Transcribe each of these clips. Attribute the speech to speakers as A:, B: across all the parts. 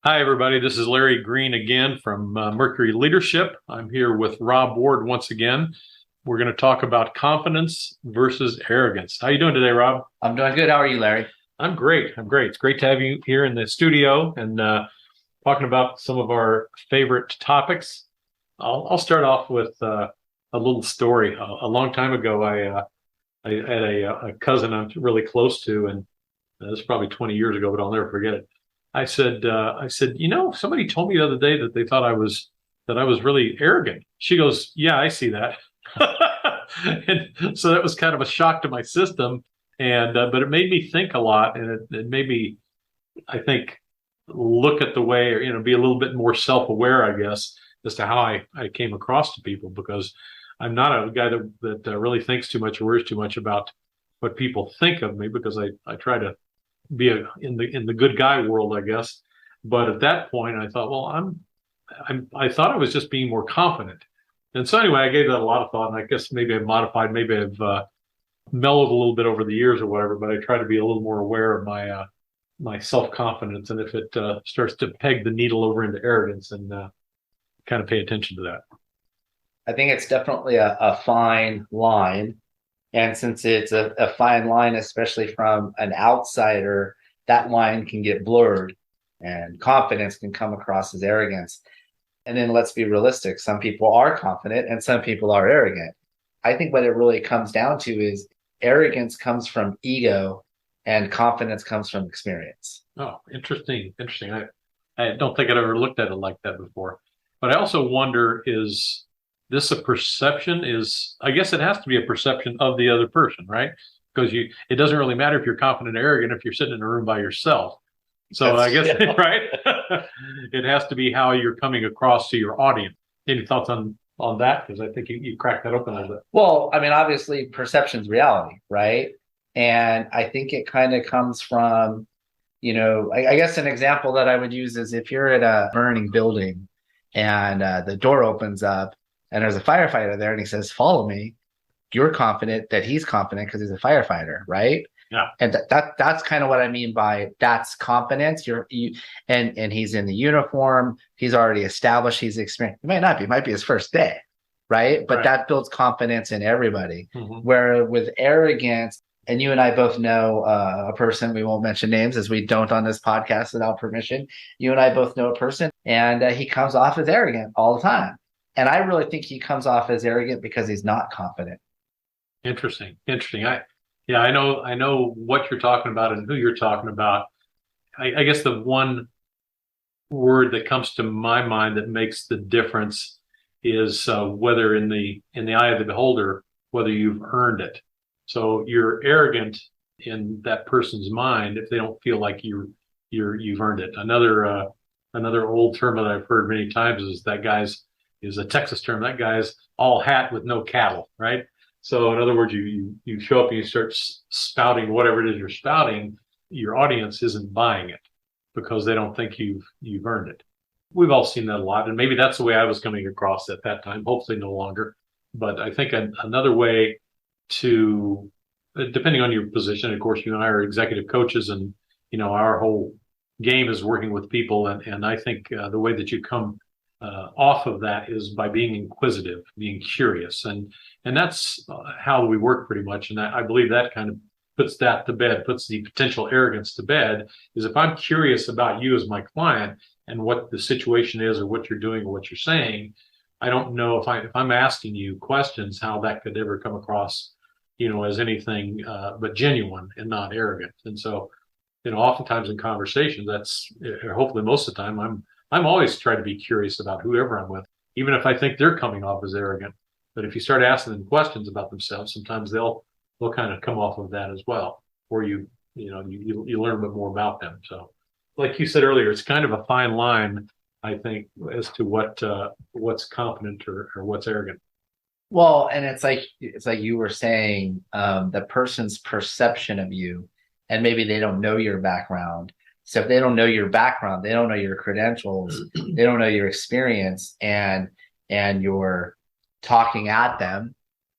A: Hi, everybody. This is Larry Green again from Mercury Leadership. I'm here with Rob Ward once again. We're going to talk about confidence versus arrogance. How you doing today, Rob?
B: I'm doing good. How are you, Larry?
A: I'm great. I'm great. It's great to have you here in the studio and talking about some of our favorite topics. I'll start off with a little story. A long time ago, I had a cousin I'm really close to, and this is probably 20 years ago, but I'll never forget it. I said, somebody told me the other day that they thought I was really arrogant. She goes, yeah, I see that. And so that was kind of a shock to my system. And, but it made me think a lot, and it made me, I think, look at the way, or, be a little bit more self-aware, I guess, as to how I came across to people, because I'm not a guy that really thinks too much or worries too much about what people think of me, because I try to be in the good guy world, I guess. But at that point, I thought, well, I thought I was just being more confident. And so anyway, I gave that a lot of thought, and I guess maybe I've modified, maybe I've mellowed a little bit over the years or whatever. But I try to be a little more aware of my self confidence, and if it starts to peg the needle over into arrogance, and kind of pay attention to that.
B: I think it's definitely a fine line. And since it's a fine line, especially from an outsider, that line can get blurred and confidence can come across as arrogance. And then let's be realistic. Some people are confident and some people are arrogant. I think what it really comes down to is arrogance comes from ego and confidence comes from experience.
A: Oh, interesting, interesting. I don't think I'd ever looked at it like that before. But I also wonder, is this a perception? I guess it has to be a perception of the other person, right? Because it doesn't really matter if you're confident or arrogant if you're sitting in a room by yourself. So I
B: That's
A: guess,
B: yeah.
A: right? It has to be how you're coming across to your audience. Any thoughts on that? Because I think you cracked that open a little bit.
B: Well, I mean, obviously, perception's reality, right? And I think it kind of comes from, I guess an example that I would use is if you're at a burning building and the door opens up and there's a firefighter there and he says, "Follow me." You're confident that he's confident because he's a firefighter, right?
A: Yeah,
B: And that's kind of what I mean by that's confidence. And he's in the uniform. He's already established. He's experienced. It might not be. It might be his first day, right? But
A: right.
B: that builds confidence in everybody.
A: Hmm.
B: Where with arrogance, and you and I both know a person. We won't mention names as we don't on this podcast without permission. You and I both know a person, and he comes off as arrogant all the time. And I really think he comes off as arrogant because he's not confident.
A: Interesting, interesting. Yeah, I know what you're talking about and who you're talking about. I guess the one word that comes to my mind that makes the difference is whether in the eye of the beholder, whether you've earned it. So you're arrogant in that person's mind if they don't feel like you've earned it. Another old term that I've heard many times is a Texas term. That guy's all hat with no cattle, right? So in other words, you show up and you start spouting whatever it is you're spouting. Your audience isn't buying it because they don't think you've earned it. We've all seen that a lot, and maybe that's the way I was coming across at that time. Hopefully, no longer. But I think another way to, depending on your position, of course, you and I are executive coaches, and our whole game is working with people, and I think the way that you come off of that is by being inquisitive, being curious, and that's how we work pretty much. And I believe that kind of puts that to bed, puts the potential arrogance to bed. Is if I'm curious about you as my client and what the situation is, or what you're doing, or what you're saying, I don't know if I'm asking you questions, how that could ever come across, as anything but genuine and not arrogant. And so, oftentimes in conversations, or hopefully most of the time, I'm always trying to be curious about whoever I'm with, even if I think they're coming off as arrogant. But if you start asking them questions about themselves, sometimes they'll kind of come off of that as well, or you learn a bit more about them. So, like you said earlier, it's kind of a fine line, I think, as to what's confident or what's arrogant.
B: Well, and it's like you were saying, the person's perception of you, and maybe they don't know your background. So if they don't know your background, they don't know your credentials, they don't know your experience, and you're talking at them,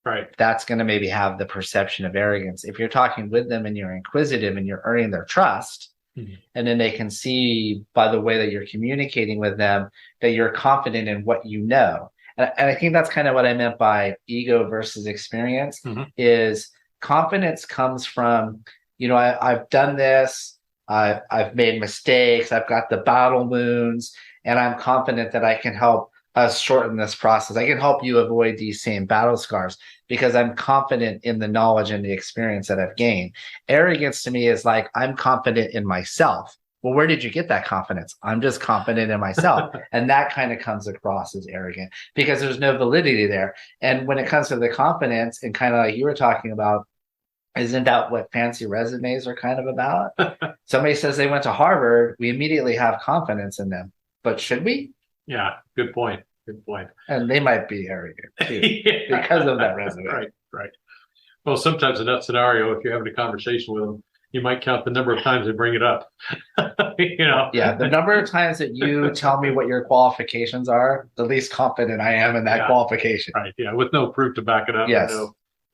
A: Right.
B: that's going to maybe have the perception of arrogance. If you're talking with them and you're inquisitive and you're earning their trust,
A: Mhm.
B: And then they can see by the way that you're communicating with them that you're confident in what you know. And I think that's kind of what I meant by ego versus experience
A: Mhm.
B: is confidence comes from, I've done this, I've made mistakes, I've got the battle wounds, and I'm confident that I can help us shorten this process. I can help you avoid these same battle scars because I'm confident in the knowledge and the experience that I've gained. Arrogance to me is like, I'm confident in myself. Well, where did you get that confidence? I'm just confident in myself. And that kind of comes across as arrogant because there's no validity there. And when it comes to the confidence and kind of like you were talking about, isn't that what fancy resumes are kind of about? Somebody says they went to Harvard, we immediately have confidence in them. But should we?
A: Yeah, good point. Good point.
B: And they might be arrogant too
A: Yeah.
B: because of that resume.
A: Right, right. Well, sometimes in that scenario, if you're having a conversation with them, you might count the number of times they bring it up. You know?
B: Yeah, the number of times that you tell me what your qualifications are, the least confident I am in that
A: Yeah.
B: qualification.
A: Right. Yeah. With no proof to back it up,
B: Yes.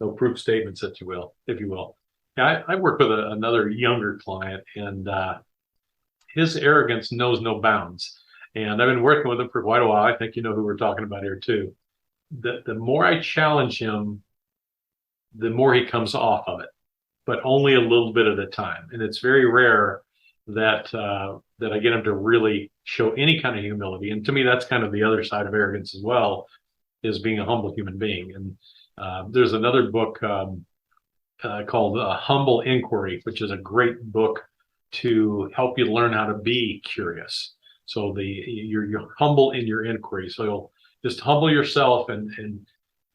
A: no proof statements, that you will, if you will. Yeah, I work with another younger client, and his arrogance knows no bounds. And I've been working with him for quite a while. I think you know who we're talking about here too. The more I challenge him, the more he comes off of it, but only a little bit at a time. And it's very rare that that I get him to really show any kind of humility. And to me, that's kind of the other side of arrogance as well, is being a humble human being. And there's another book called Humble Inquiry, which is a great book to help you learn how to be curious. So you're humble in your inquiry. So you'll just humble yourself, and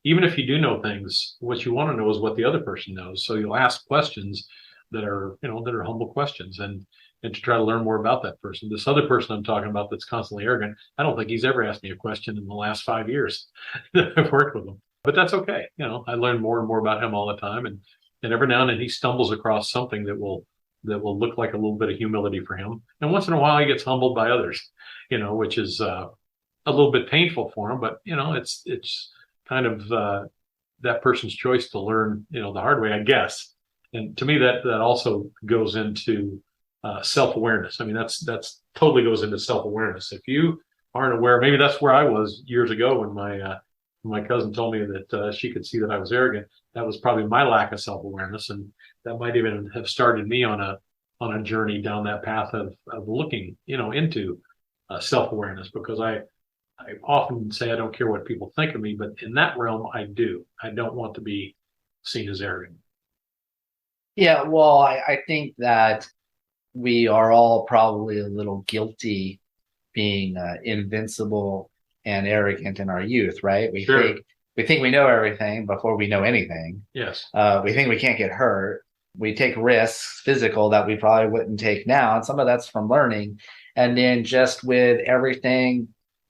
A: even if you do know things, what you want to know is what the other person knows. So you'll ask questions that are, that are humble questions, and to try to learn more about that person. This other person I'm talking about that's constantly arrogant, I don't think he's ever asked me a question in the last 5 years that I've worked with him. But that's okay. I learn more and more about him all the time, and every now and then he stumbles across something that will look like a little bit of humility for him. And once in a while he gets humbled by others, which is a little bit painful for him. But it's kind of that person's choice to learn, the hard way, I guess. And to me, that also goes into self-awareness. I mean, that's totally goes into self-awareness. If you aren't aware, maybe that's where I was years ago when my cousin told me that she could see that I was arrogant. That was probably my lack of self-awareness, and that might even have started me on a journey down that path of looking, into self-awareness, because I often say I don't care what people think of me, but in that realm, I do. I don't want to be seen as arrogant.
B: Yeah, well, I think that we are all probably a little guilty being invincible and arrogant in our youth, right?
A: Sure.
B: We think we know everything before we know anything.
A: Yes.
B: We think we can't get hurt. We take risks physical that we probably wouldn't take now, and some of that's from learning. And then just with everything,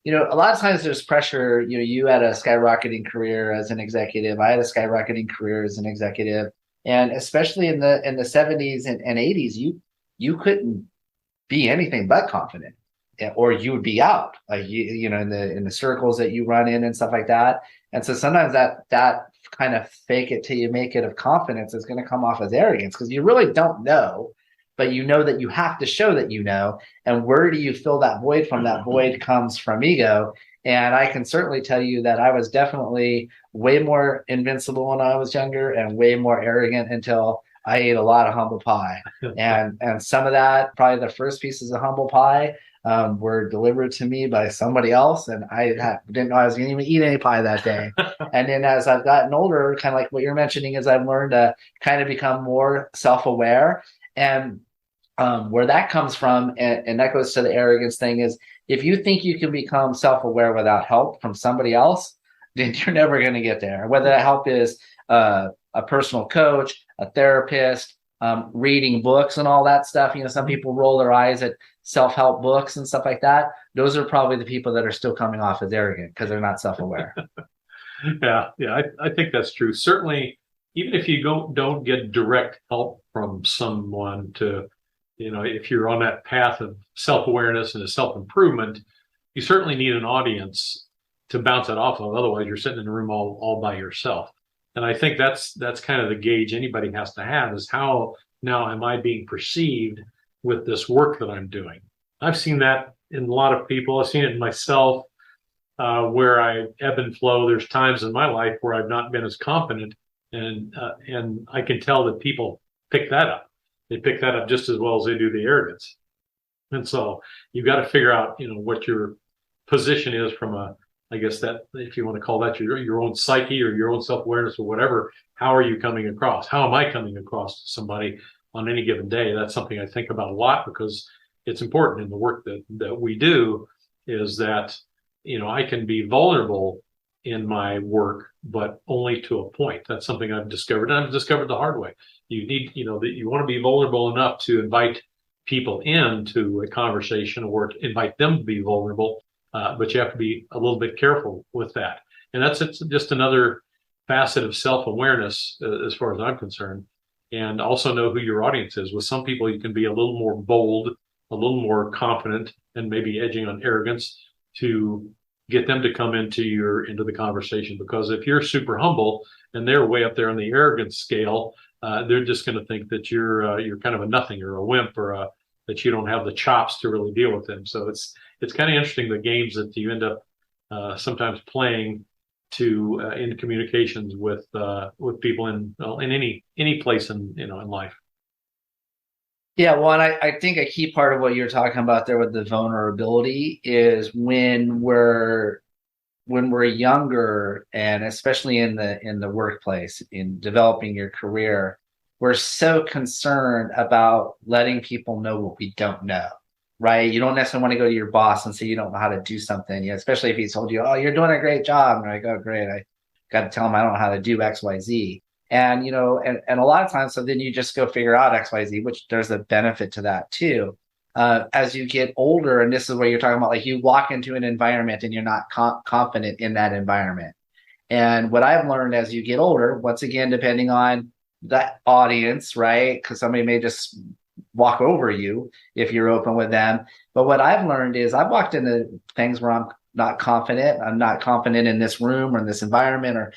B: a lot of times there's pressure. You had a skyrocketing career as an executive. I had a skyrocketing career as an executive, and especially in the 70s and 80s, you couldn't be anything but confident, or you would be out, like in the circles that you run in and stuff like that. And so sometimes that kind of fake it till you make it of confidence is going to come off as arrogance because you really don't know, but you know that you have to show that you know. And where do you fill that void from? That void comes from ego. And I can certainly tell you that I was definitely way more invincible when I was younger and way more arrogant until I ate a lot of humble pie. And some of that, probably the first pieces of humble pie, were delivered to me by somebody else, and didn't know I was going to even eat any pie that day. And then as I've gotten older, kind of like what you're mentioning, is I've learned to kind of become more self-aware. And where that comes from, and that goes to the arrogance thing, is if you think you can become self-aware without help from somebody else, then you're never going to get there. Whether that help is a personal coach, a therapist, reading books and all that stuff. Some people roll their eyes at self-help books and stuff like that. Those are probably the people that are still coming off as arrogant because they're not self-aware.
A: Yeah, I think that's true. Certainly, even if you don't get direct help from someone to, if you're on that path of self-awareness and self-improvement, you certainly need an audience to bounce it off of. Otherwise, you're sitting in a room all by yourself. And I think that's kind of the gauge anybody has to have, is how now am I being perceived with this work that I'm doing. I've seen that in a lot of people. I've seen it in myself, where I ebb and flow. There's times in my life where I've not been as confident, and I can tell that people pick that up. They pick that up just as well as they do the arrogance. And so you've got to figure out, what your position is from a, I guess that if you want to call that your own psyche or your own self-awareness or whatever, how are you coming across? How am I coming across to somebody on any given day? That's something I think about a lot because it's important in the work that we do is that, I can be vulnerable in my work, but only to a point. That's something I've discovered, and I've discovered the hard way. You need, that you want to be vulnerable enough to invite people into a conversation or to invite them to be vulnerable, but you have to be a little bit careful with that. And it's just another facet of self-awareness, as far as I'm concerned, and also know who your audience is. With some people, you can be a little more bold, a little more confident, and maybe edging on arrogance to get them to come into the conversation. Because if you're super humble and they're way up there on the arrogance scale, they're just going to think that you're kind of a nothing or a wimp or that you don't have the chops to really deal with them. So it's kind of interesting, the games that you end up sometimes playing to in communications with people in any place in life.
B: Yeah, well, and I think a key part of what you're talking about there with the vulnerability is when we're younger, and especially in the workplace, in developing your career, we're so concerned about letting people know what we don't know, right? You don't necessarily want to go to your boss and say you don't know how to do something, especially if he told you, oh, you're doing a great job. And you're like, oh, great. I got to tell him I don't know how to do X, Y, Z. And, and a lot of times, so then you just go figure out X, Y, Z, which there's a benefit to that too. As you get older, and this is what you're talking about, like you walk into an environment and you're not confident in that environment. And what I've learned as you get older, once again, depending on that audience, right? Because somebody may just walk over you if you're open with them. But what I've learned is I've walked into things where I'm not confident. I'm not confident in this room or in this environment or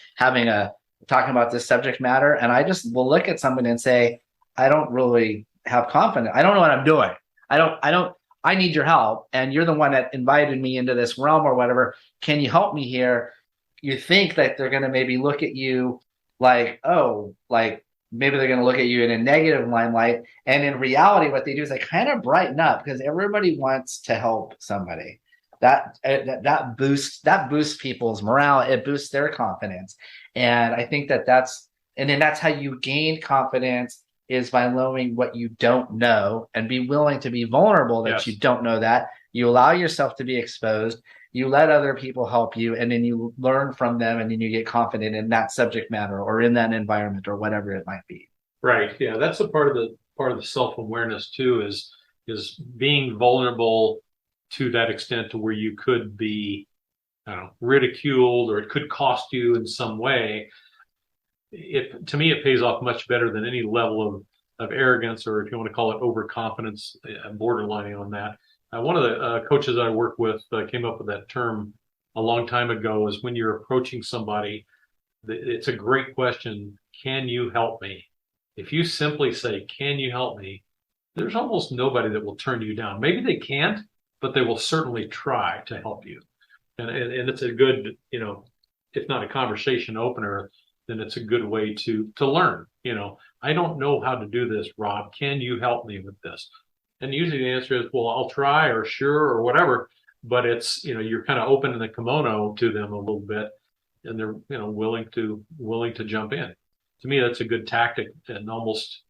B: talking about this subject matter. And I just will look at someone and say, I don't really have confidence. I don't know what I'm doing. I need your help. And you're the one that invited me into this realm or whatever. Can you help me here? You think that they're going to maybe look at you like, oh, like maybe they're going to look at you in a negative limelight. And in reality, what they do is they kind of brighten up because everybody wants to help somebody. That boosts people's morale. It boosts their confidence. And I think that's how you gain confidence, is by knowing what you don't know and be willing to be vulnerable that
A: Yes.
B: you don't know that. You allow yourself to be exposed. You let other people help you, and then you learn from them, and then you get confident in that subject matter or in that environment or whatever it might be.
A: Right. Yeah, that's a part of the self-awareness too, is being vulnerable to that extent to where you could be, I don't know, ridiculed, or it could cost you in some way. To me, it pays off much better than any level of arrogance, or if you want to call it overconfidence, borderlining on that. One of the coaches I work with came up with that term a long time ago. Is when you're approaching somebody, it's a great question. Can you help me? If you simply say, can you help me? There's almost nobody that will turn you down. Maybe they can't, but they will certainly try to help you. And it's a good, if not a conversation opener, then it's a good way to learn. I don't know how to do this, Rob. Can you help me with this? And usually the answer is, well, I'll try, or sure, or whatever. But it's, you're kind of opening the kimono to them a little bit, and they're, willing to jump in. To me, that's a good tactic, and almost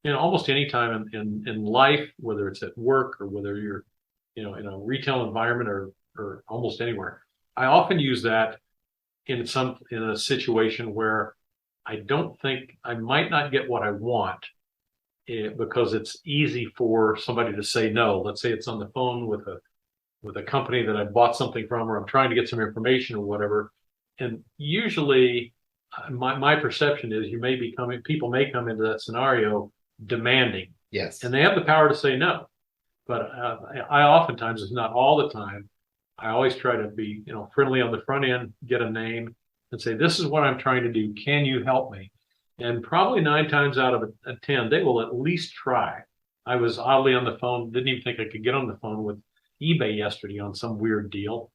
A: any time in life, whether it's at work or whether you're, in a retail environment or almost anywhere. I often use that in a situation where I don't think I might not get what I want, because it's easy for somebody to say no. Let's say it's on the phone with a company that I bought something from, or I'm trying to get some information or whatever. And usually my perception is people may come into that scenario demanding.
B: Yes.
A: And they have the power to say no. But I oftentimes, if not all the time, I always try to be, friendly on the front end, get a name, and say, this is what I'm trying to do. Can you help me? And probably 9 times out of 10, they will at least try. I was oddly on the phone, didn't even think I could get on the phone with eBay yesterday on some weird deal.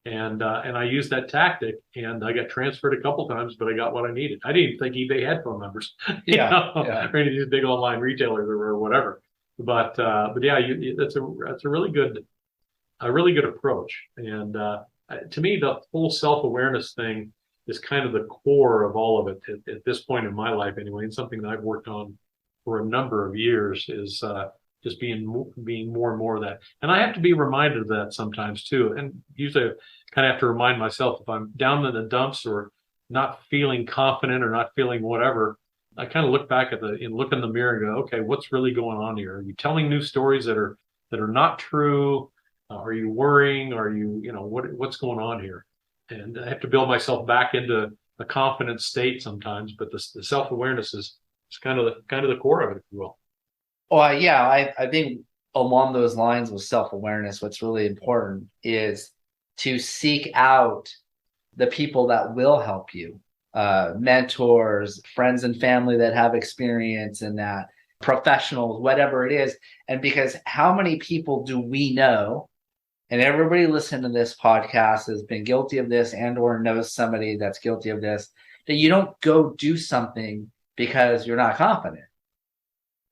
A: And I used that tactic and I got transferred a couple times, but I got what I needed. I didn't even think eBay had phone numbers,
B: Yeah, yeah.
A: or any of these big online retailers or whatever. But yeah, that's a really good approach. And to me, the whole self-awareness thing is kind of the core of all of it at this point in my life, anyway, and something that I've worked on for a number of years is just being more and more of that. And I have to be reminded of that sometimes too. And usually, I kind of have to remind myself if I'm down in the dumps or not feeling confident or not feeling whatever. I kind of look back at and look in the mirror and go, okay, what's really going on here? Are you telling new stories that are not true? Are you worrying? Are what's going on here? And I have to build myself back into a confident state sometimes, but the self-awareness is kind of the core of it, if you will.
B: Well, yeah, I think along those lines with self-awareness, what's really important is to seek out the people that will help you, mentors, friends and family that have experience in that, professionals, whatever it is. And because how many people do we know? And everybody listening to this podcast has been guilty of this and or knows somebody that's guilty of this, that you don't go do something because you're not confident.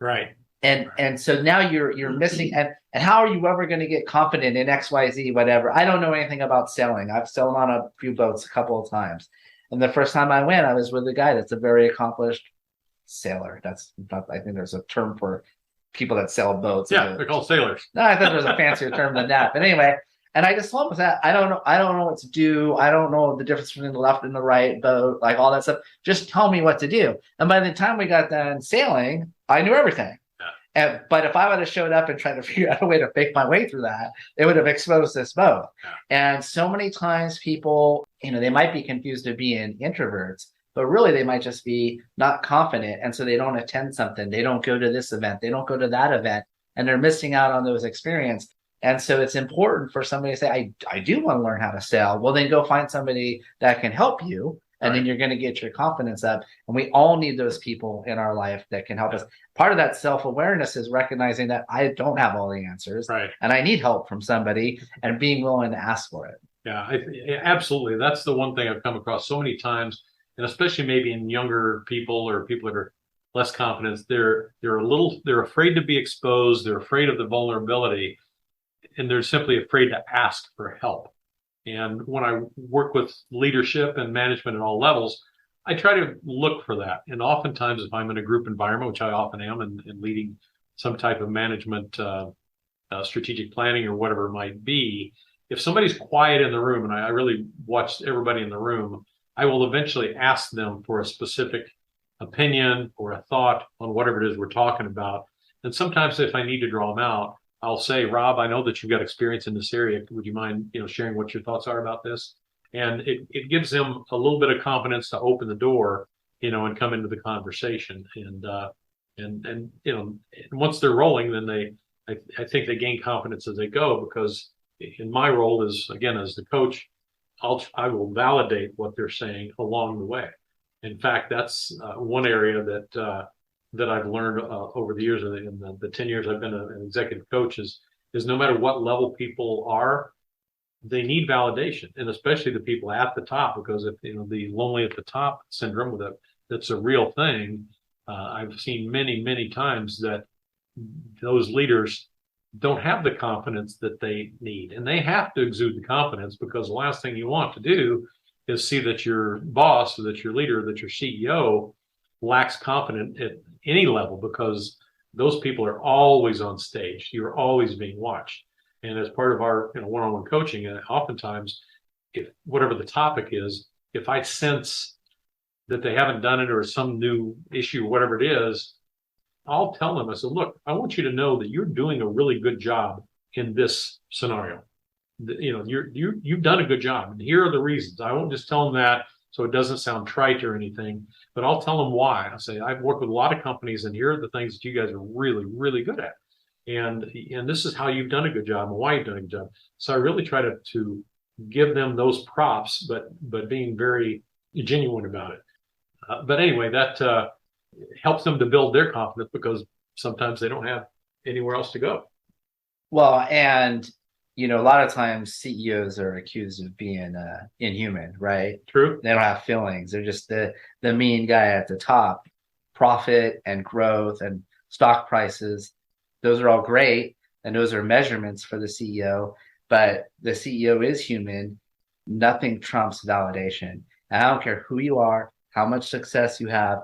A: Right.
B: And so now you're missing, and how are you ever going to get confident in XYZ, whatever? I don't know anything about sailing. I've sailed on a few boats a couple of times. And the first time I went, I was with a guy that's a very accomplished sailor. That's not, I think there's a term for people that sail boats.
A: Yeah, they're called sailors.
B: No, I thought there's a fancier term than that. But anyway, and I just told him that I don't know what to do. I don't know the difference between the left and the right boat, like all that stuff. Just tell me what to do. And by the time we got done sailing, I knew everything. But if I would have showed up and tried to figure out a way to fake my way through that, it would have exposed this boat. And so many times people, they might be confused of being introverts, but really they might just be not confident. And so they don't attend something. They don't go to this event. They don't go to that event. And they're missing out on those experiences. And so it's important for somebody to say, I do want to learn how to sail. Well, then go find somebody that can help you. And then you're going to get your confidence up. And we all need those people in our life that can help us. Part of that self-awareness is recognizing that I don't have all the answers.
A: Right.
B: And I need help from somebody and being willing to ask for it.
A: Yeah, absolutely. That's the one thing I've come across so many times, and especially maybe in younger people or people that are less confident. They're afraid to be exposed. They're afraid of the vulnerability, and they're simply afraid to ask for help. And when I work with leadership and management at all levels, I try to look for that. And oftentimes, if I'm in a group environment, which I often am, and leading some type of management, strategic planning or whatever it might be, if somebody's quiet in the room, and I really watch everybody in the room, I will eventually ask them for a specific opinion or a thought on whatever it is we're talking about. And sometimes if I need to draw them out, I'll say, Rob, I know that you've got experience in this area. Would you mind, sharing what your thoughts are about this? And it gives them a little bit of confidence to open the door, and come into the conversation. And once they're rolling, then I think they gain confidence as they go, because in my role as the coach, I will validate what they're saying along the way. In fact, that's one area that I've learned over the years, in the 10 years I've been an executive coach, is no matter what level people are, they need validation, and especially the people at the top, because if the lonely at the top syndrome, that's a real thing. I've seen many times that those leaders don't have the confidence that they need, and they have to exude the confidence, because the last thing you want to do is see that your boss, or that your leader, that your CEO lacks confidence at any level, because those people are always on stage. You're always being watched. And as part of our one-on-one coaching, and oftentimes, if whatever the topic is, if I sense that they haven't done it or some new issue, whatever it is, I'll tell them, I said, look, I want you to know that you're doing a really good job in this scenario. You've done a good job, and here are the reasons. I won't just tell them that so it doesn't sound trite or anything, but I'll tell them why. I say, I've worked with a lot of companies, and here are the things that you guys are really, really good at. And this is how you've done a good job and why you've done a good job. So I really try to give them those props, but being very genuine about it. But anyway, that helps them to build their confidence, because sometimes they don't have anywhere else to go.
B: Well, and a lot of times CEOs are accused of being inhuman, right?
A: True.
B: They don't have feelings. They're just the mean guy at the top. Profit and growth and stock prices, those are all great, and those are measurements for the CEO. But the CEO is human. Nothing trumps validation. And I don't care who you are, how much success you have,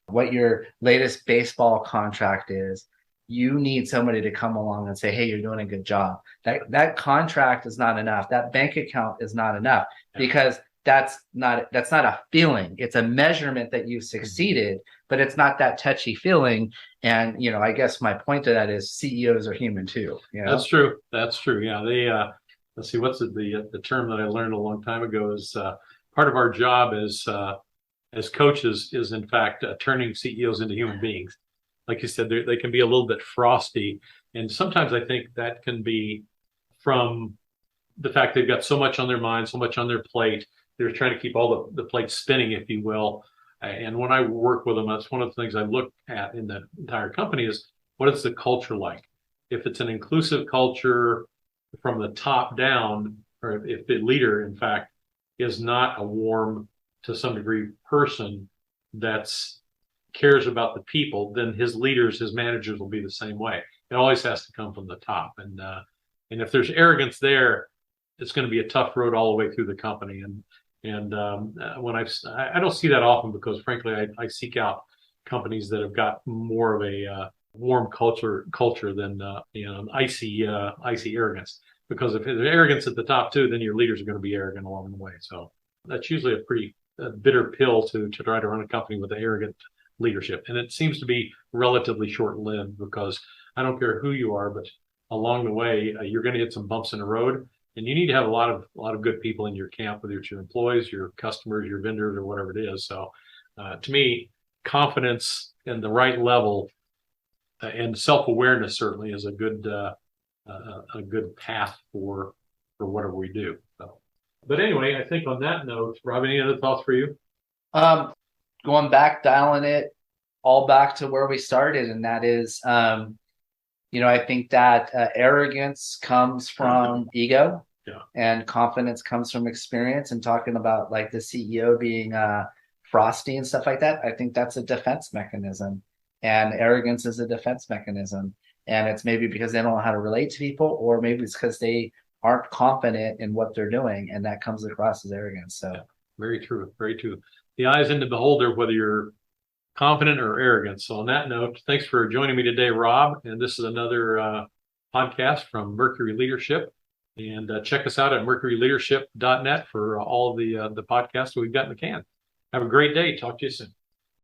B: what your latest baseball contract is. You need somebody to come along and say, "Hey, you're doing a good job." That contract is not enough. That bank account is not enough because that's not a feeling. It's a measurement that you've succeeded, but it's not that touchy feeling. And I guess my point to that is CEOs are human too.
A: That's true. That's true. Yeah. They let's see, what's the term that I learned a long time ago is part of our job as coaches is in fact turning CEOs into human beings. Like you said, they can be a little bit frosty, and sometimes I think that can be from the fact they've got so much on their mind, so much on their plate. They're trying to keep all the plates spinning, if you will. And when I work with them, that's one of the things I look at in the entire company is what is the culture like? If it's an inclusive culture from the top down, or if the leader, in fact, is not a warm, to some degree, person that's cares about the people, then his leaders, his managers will be the same way. It always has to come from the top. And if there's arrogance there, it's going to be a tough road all the way through the company. And when I don't see that often because frankly I seek out companies that have got more of a warm culture than icy arrogance. Because if there's arrogance at the top too, then your leaders are going to be arrogant along the way. So that's usually a pretty bitter pill to try to run a company with arrogant leadership. And it seems to be relatively short lived because I don't care who you are, but along the way you're going to hit some bumps in the road. And you need to have a lot of good people in your camp, whether it's your employees, your customers, your vendors, or whatever it is. So, to me, confidence and the right level and self-awareness certainly is a good path for whatever we do. So, but anyway, I think on that note, Rob, any other thoughts for you?
B: Um, Going back, dialing it all back to where we started, and that is, I think that arrogance comes from ego,
A: Yeah.
B: and confidence comes from experience. And talking about like the CEO being frosty and stuff like that, I think that's a defense mechanism, and arrogance is a defense mechanism. And it's maybe because they don't know how to relate to people, or maybe it's because they aren't confident in what they're doing, and that comes across as arrogance. So,
A: Yeah. Very true. Very true. The eye is in the beholder, whether you're confident or arrogant. So on that note, thanks for joining me today, Rob. And this is another podcast from Mercury Leadership. And check us out at mercuryleadership.net for all of the podcasts that we've got in the can. Have a great day. Talk to you soon.